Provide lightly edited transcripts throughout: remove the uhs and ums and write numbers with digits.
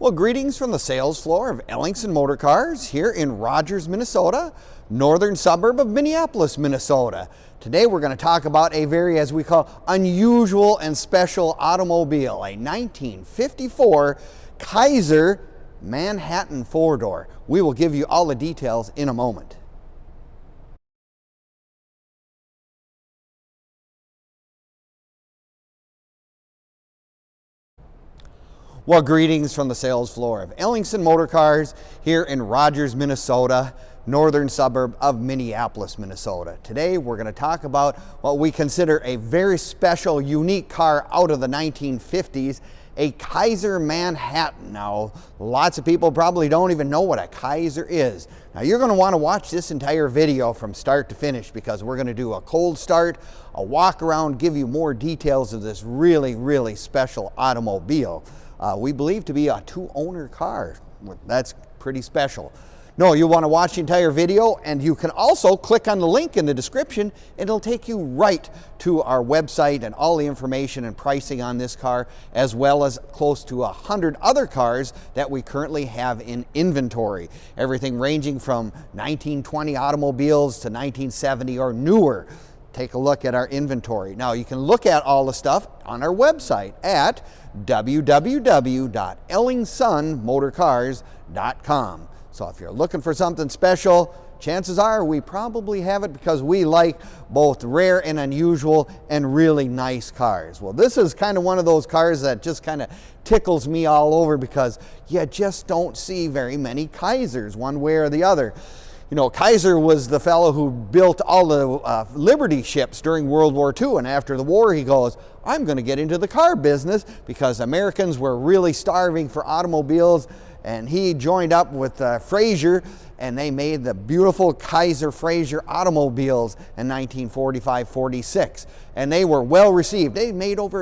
Well, greetings from the sales floor of Ellingson Motorcars here in Rogers, Minnesota, northern suburb of Minneapolis, Minnesota. Today we're going to talk about a very, as we call, unusual and special automobile, a 1954 Kaiser Manhattan four-door. We will give you all the details in a moment. Well, greetings from the sales floor of Ellingson Motorcars here in Rogers, Minnesota, northern suburb of Minneapolis, Minnesota. Today we're going to talk about what we consider a very special, unique car out of the 1950s, a Kaiser Manhattan. Now, lots of people probably don't even know what a Kaiser is. Now, you're going to want to watch this entire video from start to finish because we're going to do a cold start, a walk around, give you more details of this really, really special automobile. We believe to be a two-owner car. That's pretty special. No, you want to watch the entire video, and you can also click on the link in the description and it'll take you right to our website and all the information and pricing on this car, as well as close to 100 other cars that we currently have in inventory. Everything ranging from 1920 automobiles to 1970 or newer. Take a look at our inventory. Now, you can look at all the stuff on our website at www.ellingsonmotorcars.com. So if you're looking for something special, chances are we probably have it because we like both rare and unusual and really nice cars. Well, this is kind of one of those cars that just kind of tickles me all over because you just don't see very many Kaisers one way or the other. You know, Kaiser was the fellow who built all the Liberty ships during World War II, and after the war he goes, I'm going to get into the car business because Americans were really starving for automobiles, and he joined up with Frazer, and they made the beautiful Kaiser-Frazer automobiles in 1945-46, and they were well received. They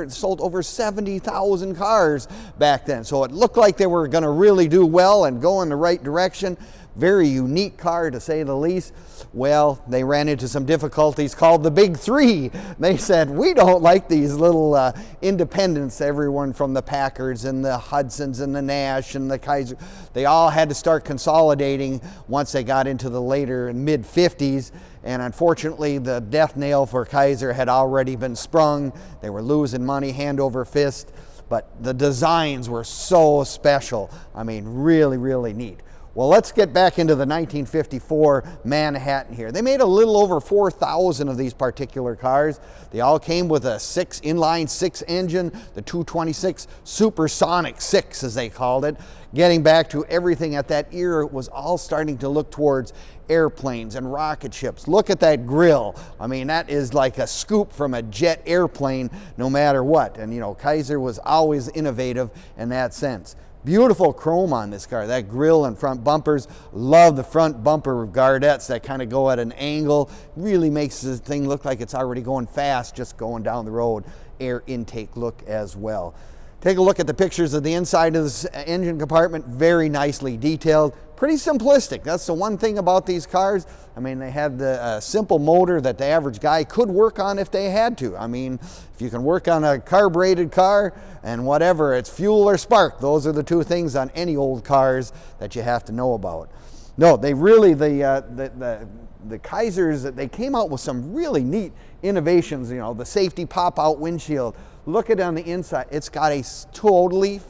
sold over 70,000 cars back then, so it looked like they were going to really do well and go in the right direction. Very unique car, to say the least. Well, they ran into some difficulties called the Big Three. They said, we don't like these little independents, everyone from the Packards and the Hudsons and the Nash and the Kaiser. They all had to start consolidating once they got into the later mid-50s. And unfortunately, the death nail for Kaiser had already been sprung. They were losing money hand over fist. But the designs were so special. I mean, really, really neat. Well, let's get back into the 1954 Manhattan here. They made a little over 4,000 of these particular cars. They all came with a inline six engine, the 226 Supersonic 6, as they called it. Getting back to everything at that era, it was all starting to look towards airplanes and rocket ships. Look at that grille. I mean, that is like a scoop from a jet airplane, no matter what. And you know, Kaiser was always innovative in that sense. Beautiful chrome on this car, that grille and front bumpers. Love the front bumper gardettes that kind of go at an angle. Really makes the thing look like it's already going fast, just going down the road. Air intake look as well. Take a look at the pictures of the inside of this engine compartment. Very nicely detailed. Pretty simplistic. That's the one thing about these cars. I mean, they have the simple motor that the average guy could work on if they had to. I mean, if you can work on a carbureted car and whatever, it's fuel or spark. Those are the two things on any old cars that you have to know about. No, they really, the Kaisers, they came out with some really neat innovations. You know, the safety pop-out windshield. Look at it on the inside. It's got a totally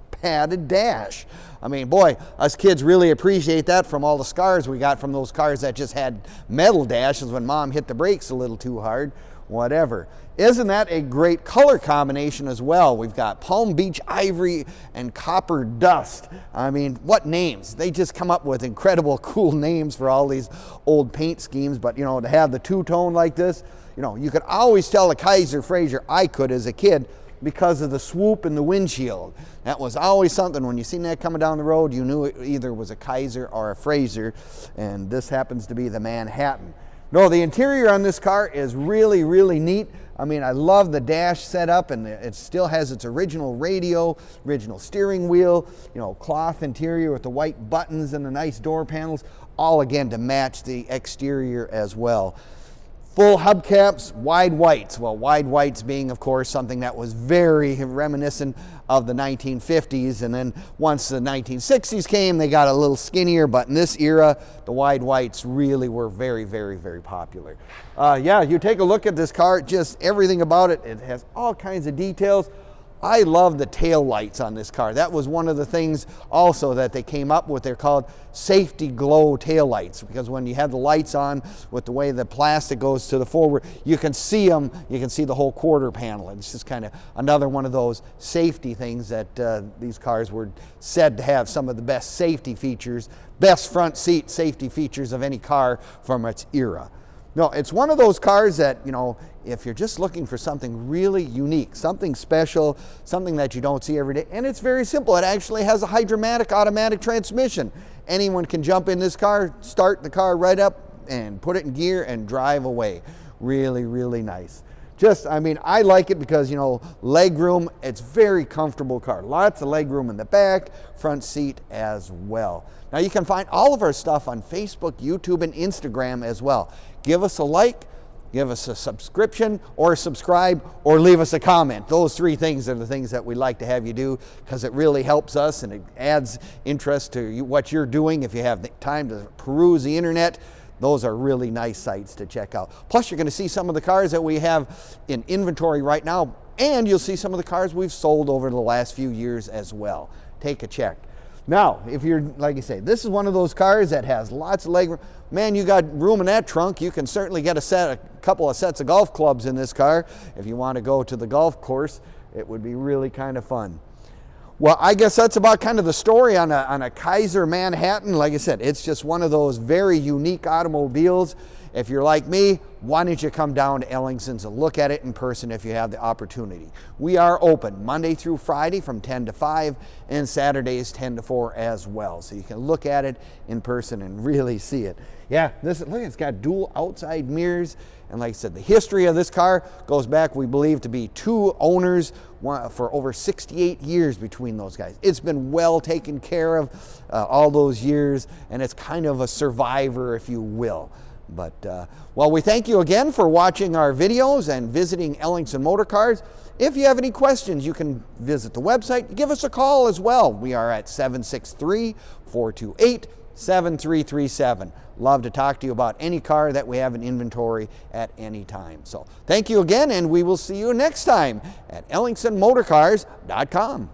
padded dash. I mean, boy, us kids really appreciate that from all the scars we got from those cars that just had metal dashes when mom hit the brakes a little too hard, whatever. Isn't that a great color combination as well? We've got Palm Beach Ivory and Copperdust. I mean, what names? They just come up with incredible cool names for all these old paint schemes, but you know, to have the two-tone like this, you know, you could always tell a Kaiser-Frazer, I could as a kid, because of the swoop in the windshield. That was always something. When you seen that coming down the road, you knew it either was a Kaiser or a Frazer, and this happens to be the Manhattan. No, the interior on this car is really, really neat. I mean, I love the dash setup, and it still has its original radio, original steering wheel, you know, cloth interior with the white buttons and the nice door panels, all again to match the exterior as well. Full hubcaps, wide whites. Well, wide whites being, of course, something that was very reminiscent of the 1950s. And then once the 1960s came, they got a little skinnier. But in this era, the wide whites really were very, very, very popular. Yeah, you take a look at this car, just everything about it. It has all kinds of details. I love the tail lights on this car. That was one of the things also that they came up with. They're called safety glow tail lights, because when you have the lights on with the way the plastic goes to the forward, you can see them, you can see the whole quarter panel. It's just kind of another one of those safety things that these cars were said to have some of the best safety features, best front seat safety features of any car from its era. No, it's one of those cars that, you know, if you're just looking for something really unique, something special, something that you don't see every day, and it's very simple. It actually has a Hydra-Matic automatic transmission. Anyone can jump in this car, start the car right up, and put it in gear and drive away. Really, really nice. Just, I mean, I like it because, you know, leg room, it's very comfortable car. Lots of leg room in the back, front seat as well. Now you can find all of our stuff on Facebook, YouTube, and Instagram as well. Give us a like, give us a subscription, or subscribe, or leave us a comment. Those three things are the things that we like to have you do, because it really helps us and it adds interest to what you're doing. If you have the time to peruse the internet, those are really nice sites to check out. Plus, you're going to see some of the cars that we have in inventory right now, and you'll see some of the cars we've sold over the last few years as well. Take a check. Now, if you're, like I say, this is one of those cars that has lots of leg room. Man, you got room in that trunk. You can certainly get a couple of sets of golf clubs in this car. If you want to go to the golf course, it would be really kind of fun. Well, I guess that's about kind of the story on a Kaiser Manhattan. Like I said, it's just one of those very unique automobiles. If you're like me, why don't you come down to Ellingson's and look at it in person if you have the opportunity. We are open Monday through Friday from 10 to 5 and Saturdays 10 to 4 as well. So you can look at it in person and really see it. Yeah, look, it's got dual outside mirrors. And like I said, the history of this car goes back, we believe, to be 2 owners for over 68 years between those guys. It's been well taken care of all those years, and it's kind of a survivor, if you will. But, well, we thank you again for watching our videos and visiting Ellingson Motorcars. If you have any questions, you can visit the website. Give us a call as well. We are at 763-428-7337. Love to talk to you about any car that we have in inventory at any time. So thank you again, and we will see you next time at EllingsonMotorcars.com.